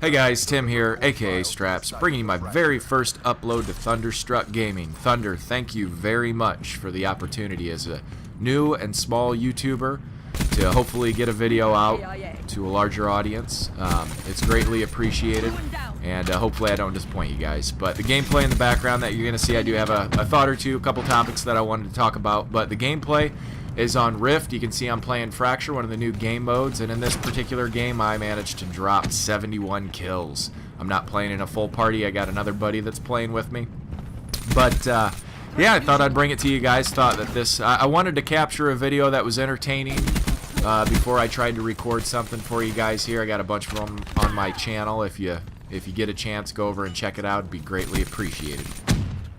Hey guys, Tim here, aka Straps, bringing you my very first upload to Thunderstruck Gaming. Thunder, thank you very much for the opportunity as a new and small YouTuber to hopefully get a video out to a larger audience. It's greatly appreciated, and hopefully I don't disappoint you guys. But the gameplay in the background that you're going to see, I do have a thought or two, a couple topics that I wanted to talk about, but the gameplay is on Rift. You can see I'm playing Fracture, one of the new game modes, and in this particular game I managed to drop 71 kills. I'm not playing in a full party, I got another buddy that's playing with me. But yeah, I thought I'd bring it to you guys. Thought that this, I wanted to capture a video that was entertaining before I tried to record something for you guys here. I got a bunch of them on my channel. If you get a chance, go over and check it out. It'd be greatly appreciated.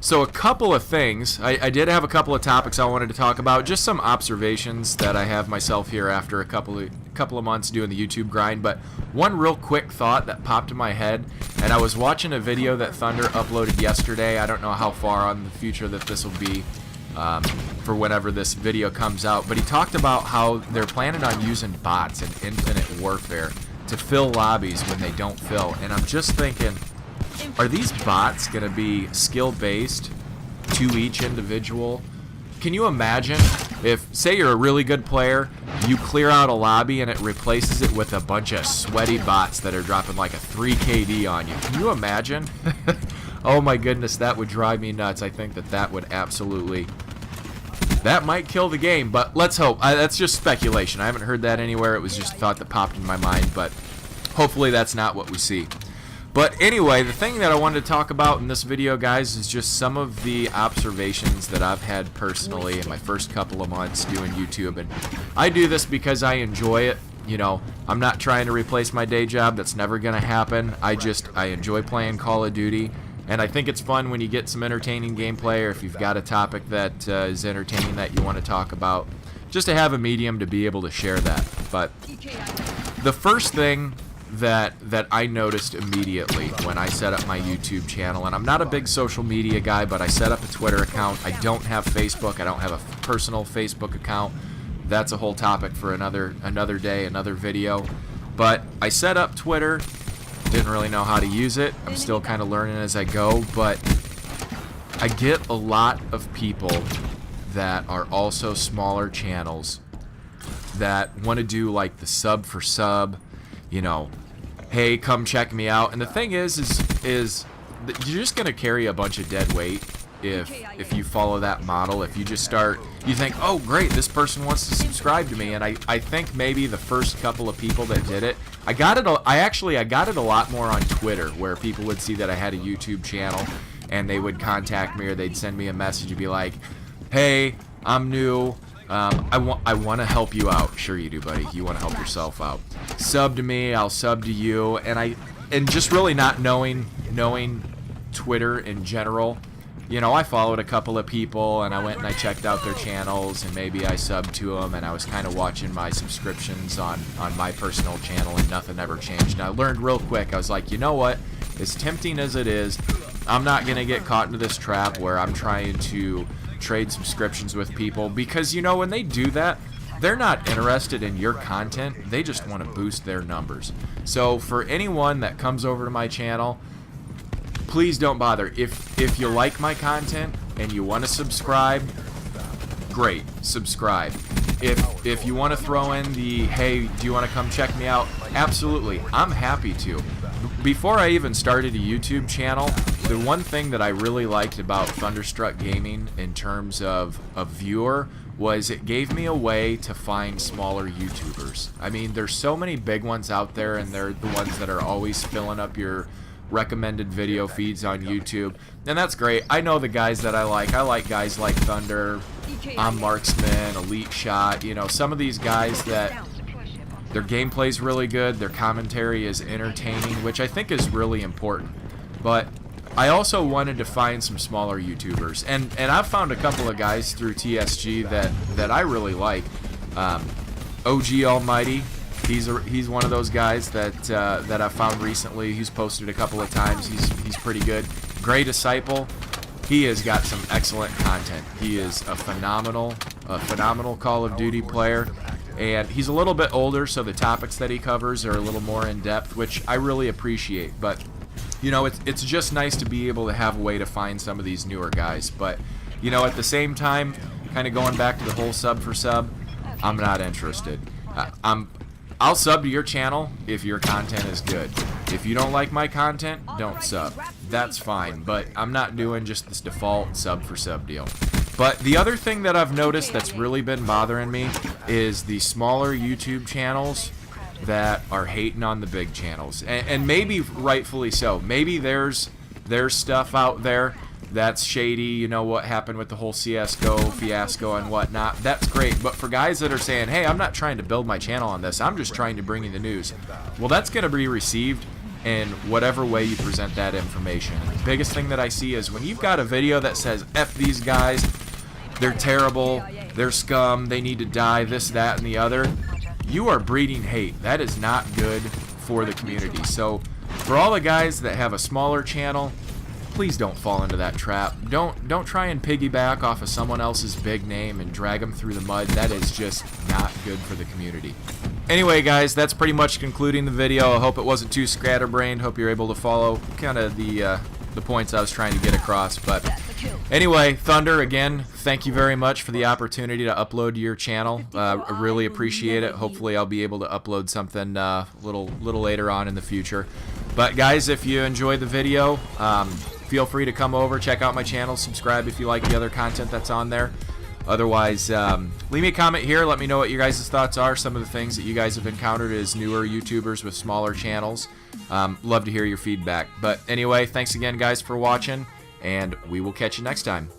So a couple of things. I did have a couple of topics I wanted to talk about. Just some observations that I have myself here after a couple of months doing the YouTube grind. But one real quick thought that popped in my head, and I was watching a video that Thunder uploaded yesterday. I don't know how far on the future that this will be for whenever this video comes out. But he talked about how they're planning on using bots in Infinite Warfare to fill lobbies when they don't fill. And I'm just thinking, are these bots going to be skill-based to each individual? Can you imagine if, say you're a really good player, you clear out a lobby and it replaces it with a bunch of sweaty bots that are dropping like a 3 KD on you? Can you imagine? Oh my goodness, that would drive me nuts. I think that would absolutely... that might kill the game, but let's hope. That's just speculation. I haven't heard that anywhere. It was just a thought that popped in my mind, but hopefully that's not what we see. But anyway, the thing that I wanted to talk about in this video, guys, is just some of the observations that I've had personally in my first couple of months doing YouTube. And I do this because I enjoy it. You know, I'm not trying to replace my day job. That's never going to happen. I enjoy playing Call of Duty. And I think it's fun when you get some entertaining gameplay, or if you've got a topic that is entertaining that you want to talk about, just to have a medium to be able to share that. But the first thing that I noticed immediately when I set up my YouTube channel, and I'm not a big social media guy, but I set up a Twitter account. I don't have Facebook. I don't have a personal Facebook account. That's a whole topic for another day, another video. But I set up Twitter. Didn't really know how to use it. I'm still kind of learning as I go, but I get a lot of people that are also smaller channels that want to do like the sub for sub, you know, hey, come check me out. And the thing is that you're just gonna carry a bunch of dead weight if you follow that model. If you just start, you think, oh great, this person wants to subscribe to me. And I think maybe the first couple of people that did it, I got it a lot more on Twitter, where people would see that I had a YouTube channel and they would contact me, or they'd send me a message and be like, hey, I'm new, I want to help you out. Sure you do, buddy. You want to help yourself out. Sub to me, I'll sub to you. And just really not knowing Twitter in general, you know, I followed a couple of people and I went and I checked out their channels, and maybe I subbed to them, and I was kind of watching my subscriptions on my personal channel, and nothing ever changed. And I learned real quick, I was like, you know what, as tempting as it is, I'm not going to get caught into this trap where I'm trying to trade subscriptions with people, because, you know, when they do that, they're not interested in your content. They just want to boost their numbers. So for anyone that comes over to my channel, please don't bother. If you like my content and you want to subscribe, great, subscribe. If you want to throw in the, hey, do you want to come check me out? Absolutely, I'm happy to. Before I even started a YouTube channel, the one thing that I really liked about Thunderstruck Gaming in terms of a viewer was it gave me a way to find smaller YouTubers. I mean, there's so many big ones out there, and they're the ones that are always filling up your recommended video feeds on YouTube, and that's great. I know the guys that I like. I like guys like Thunder, I'm Marksman, Elite Shot, you know, some of these guys that their gameplay's really good, their commentary is entertaining, which I think is really important. But I also wanted to find some smaller YouTubers, and I've found a couple of guys through TSG that I really like. OG Almighty, he's one of those guys that I found recently. He's posted a couple of times. He's pretty good. Grey Disciple, he has got some excellent content. He is a phenomenal Call of Duty player. And he's a little bit older, so the topics that he covers are a little more in depth, which I really appreciate. But you know, it's just nice to be able to have a way to find some of these newer guys. But you know, at the same time, kind of going back to the whole sub for sub, I'm not interested. I'll sub to your channel if your content is good. If you don't like my content, don't sub. That's fine, but I'm not doing just this default sub for sub deal. But the other thing that I've noticed that's really been bothering me is the smaller YouTube channels that are hating on the big channels. And maybe rightfully so. Maybe there's stuff out there that's shady, you know, what happened with the whole CSGO fiasco and whatnot. That's great, but for guys that are saying, hey, I'm not trying to build my channel on this, I'm just trying to bring you the news, well, that's going to be received in whatever way you present that information. The biggest thing that I see is when you've got a video that says, F these guys, they're terrible, they're scum, they need to die, this, that, and the other, you are breeding hate. That is not good for the community. So for all the guys that have a smaller channel, please don't fall into that trap. Don't try and piggyback off of someone else's big name and drag them through the mud. That is just not good for the community. Anyway, guys, that's pretty much concluding the video. I hope it wasn't too scatterbrained. Hope you're able to follow kind of the points I was trying to get across. But anyway, Thunder, again, thank you very much for the opportunity to upload to your channel. I really appreciate it. Hopefully I'll be able to upload something a little later on in the future. But guys, if you enjoyed the video, feel free to come over, check out my channel, subscribe if you like the other content that's on there. Otherwise, leave me a comment here. Let me know what your guys' thoughts are, some of the things that you guys have encountered as newer YouTubers with smaller channels. Love to hear your feedback. But anyway, thanks again, guys, for watching, and we will catch you next time.